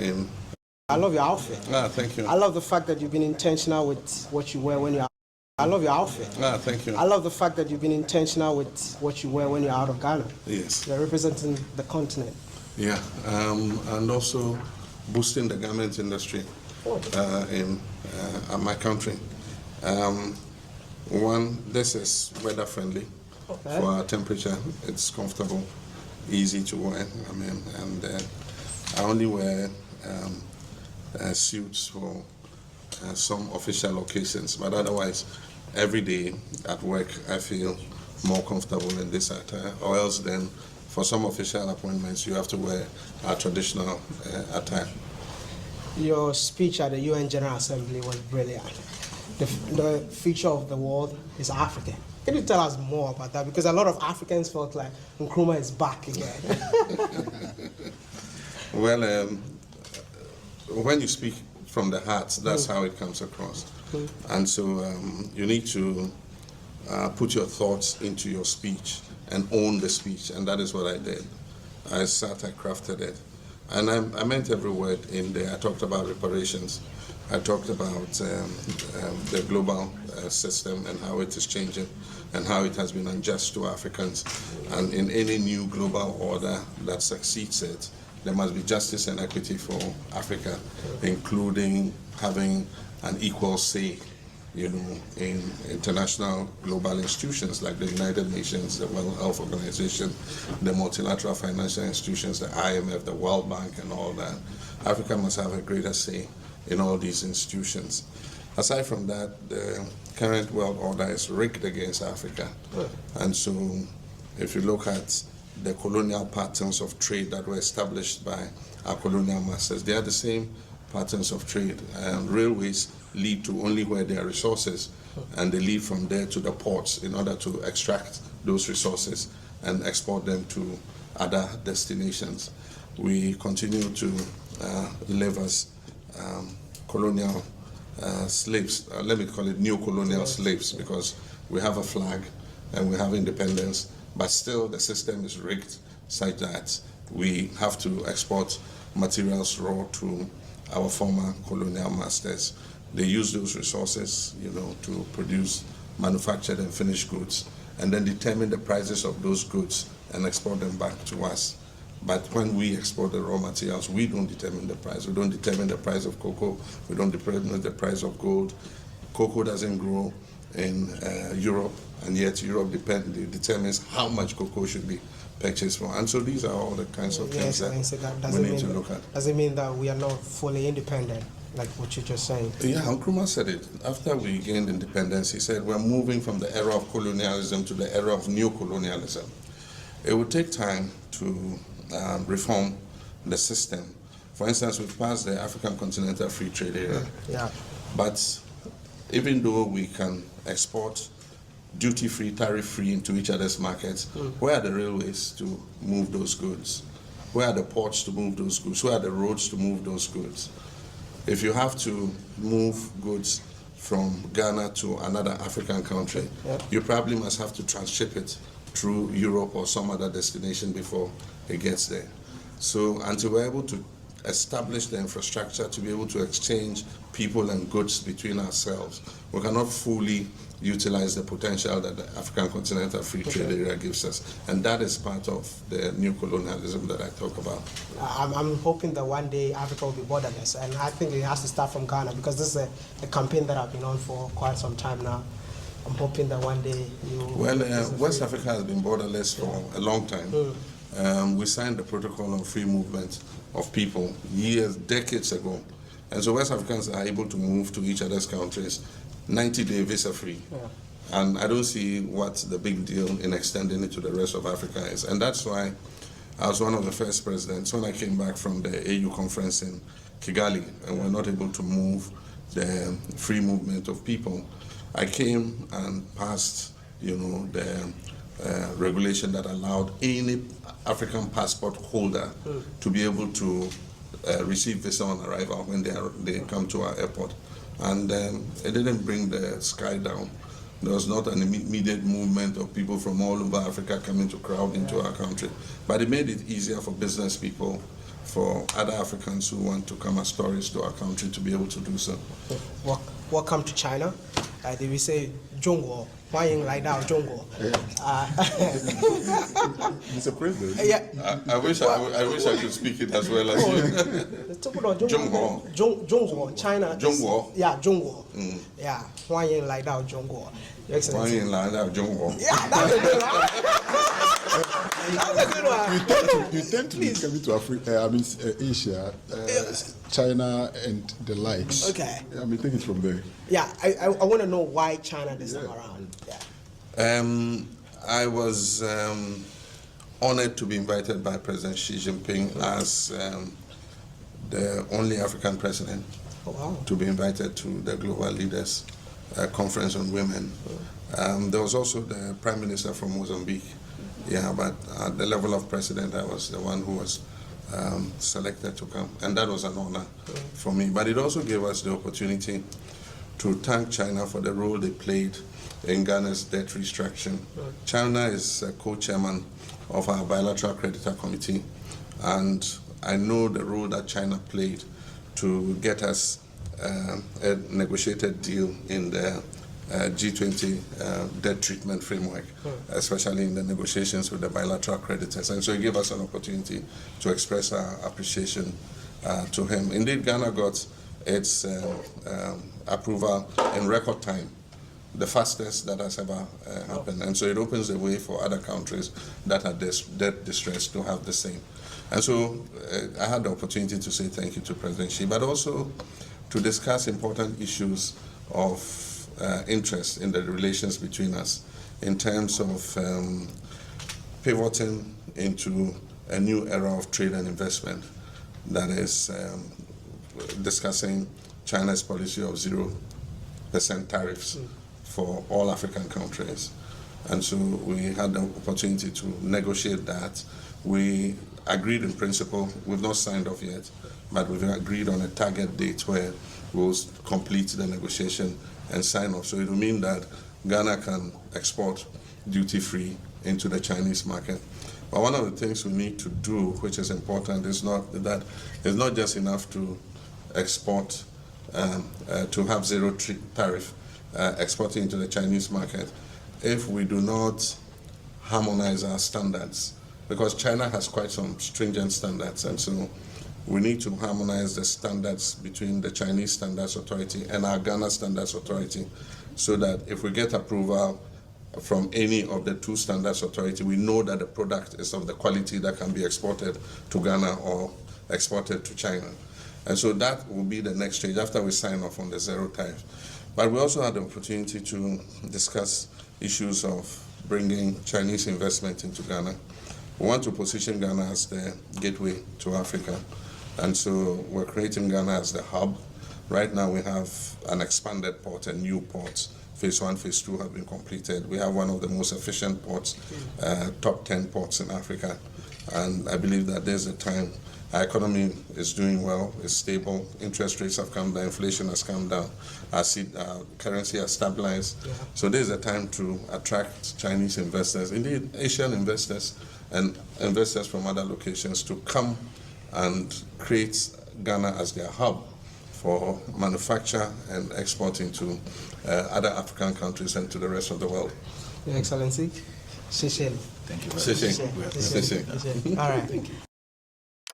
in. I love your outfit. Thank you. I love the fact that you've been intentional with what you wear when you're. I love your outfit. Thank you. I love the fact that you've been intentional with what you wear when you're out of Ghana. Yes. You're representing the continent. Yeah, and also boosting the garment industry in my country. This is weather friendly for our temperature. It's comfortable, easy to wear. And I only wear suits for some official occasions, but otherwise, every day at work, I feel more comfortable in this attire. Or else, then, for some official appointments, you have to wear our traditional attire. Your speech at the UN General Assembly was brilliant. The future of the world is Africa. Can you tell us more about that? Because a lot of Africans felt like Nkrumah is back again. Well, when you speak from the heart, that's how it comes across. And so you need to put your thoughts into your speech and own the speech, and that is what I did. I crafted it. And I meant every word in there. I talked about reparations. I talked about the global system and how it is changing and how it has been unjust to Africans. And in any new global order that succeeds it, there must be justice and equity for Africa, including having an equal say, in international global institutions like the United Nations, the World Health Organization, the multilateral financial institutions, the IMF, the World Bank, and all that. Africa must have a greater say in all these institutions. Aside from that, the current world order is rigged against Africa. And so if you look at the colonial patterns of trade that were established by our colonial masters, they are the same patterns of trade. Railways lead to only where there are resources, and they lead from there to the ports in order to extract those resources and export them to other destinations. We continue to live as colonial slaves. Let me call it neo-colonial slaves, because we have a flag and we have independence, but still the system is rigged such that we have to export materials raw to our former colonial masters. They use those resources, to produce manufactured and finished goods, and then determine the prices of those goods and export them back to us. But when we export the raw materials, we don't determine the price. We don't determine the price of cocoa. We don't determine the price of gold. Cocoa doesn't grow in Europe, and yet Europe determines how much cocoa should be purchased for. And so these are all the kinds of things that we need to look at. Does it mean that we are not fully independent, like what you're just saying? Yeah, Nkrumah said it. After we gained independence, he said we're moving from the era of colonialism to the era of neo-colonialism. It would take time to reform the system. For instance, we've passed the African Continental Free Trade Area. Yeah. But even though we can export duty-free, tariff-free into each other's markets, where are the railways to move those goods? Where are the ports to move those goods? Where are the roads to move those goods? If you have to move goods from Ghana to another African country, you probably must have to transship it through Europe or some other destination before it gets there. So until we're able to establish the infrastructure to be able to exchange people and goods between ourselves, we cannot fully utilize the potential that the African Continental Free Trade Area gives us. And that is part of the new colonialism that I talk about. I'm hoping that one day Africa will be borderless, and I think it has to start from Ghana, because this is a campaign that I've been on for quite some time now. I'm hoping that one day West Africa has been borderless for a long time. We signed the Protocol on Free Movement of People decades ago. And so West Africans are able to move to each other's countries 90-day visa-free. And I don't see what the big deal in extending it to the rest of Africa is. And that's why I was one of the first presidents when I came back from the AU conference in Kigali, and we're not able to move the free movement of people. I came and passed, the regulation that allowed any African passport holder to be able to receive visa on arrival when they come to our airport. And it didn't bring the sky down. There was not an immediate movement of people from all over Africa coming to crowd into our country. But it made it easier for business people for other Africans who want to come as tourists to our country to be able to do so. Welcome to China. They will say, Zhongguo, why ain't like that, Zhongguo? Mr. President. Yeah. I wish I could speak it as well as you. Zhongguo. Zhongguo, China. Zhongguo. Yeah, Zhongguo. Yeah, why ain't like that, Zhongguo? Your Excellency. Why ain't like that, Zhongguo? Yeah, that's a good one. That's a good one. You tend to be coming to Africa, Asia, China, and the likes. Okay. Take it from there. Yeah, I want to know why China this time around. Yeah. I was honored to be invited by President Xi Jinping as the only African president to be invited to the Global Leaders Conference on Women. There was also the Prime Minister from Mozambique. Yeah, but at the level of president, I was the one who was selected to come, and that was an honor for me. But it also gave us the opportunity to thank China for the role they played in Ghana's debt restructuring. China is a co-chairman of our bilateral creditor committee, and I know the role that China played to get us a negotiated deal in the G20 debt treatment framework, especially in the negotiations with the bilateral creditors. And so it gave us an opportunity to express our appreciation to him. Indeed, Ghana got its approval in record time, the fastest that has ever happened. And so it opens the way for other countries that are debt distressed to have the same. And so I had the opportunity to say thank you to President Xi, but also to discuss important issues of interest in the relations between us in terms of pivoting into a new era of trade and investment that is discussing China's policy of 0% tariffs for all African countries. And so we had the opportunity to negotiate that. We agreed in principle. We've not signed off yet, but we've agreed on a target date where we'll complete the negotiation and sign off. So it will mean that Ghana can export duty-free into the Chinese market. But one of the things we need to do, which is important, is not that it's not just enough to export, to have zero tariff exporting into the Chinese market, if we do not harmonize our standards, because China has quite some stringent standards, and so we need to harmonize the standards between the Chinese Standards Authority and our Ghana Standards Authority, so that if we get approval from any of the two standards authority, we know that the product is of the quality that can be exported to Ghana or exported to China. And so that will be the next stage after we sign off on the zero tariff. But we also had the opportunity to discuss issues of bringing Chinese investment into Ghana. We want to position Ghana as the gateway to Africa. And so we're creating Ghana as the hub. Right now we have an expanded port and new ports. Phase 1, Phase 2 have been completed. We have one of the most efficient ports, top 10 ports in Africa. And I believe that there's a time. Our economy is doing well, it's stable, interest rates have come down, inflation has come down, our currency has stabilized. Yeah. So there's a time to attract Chinese investors, indeed Asian investors and investors from other locations to come and create Ghana as their hub for manufacture and exporting to other African countries and to the rest of the world. Your Excellency, Thank you very much. All right. Thank you.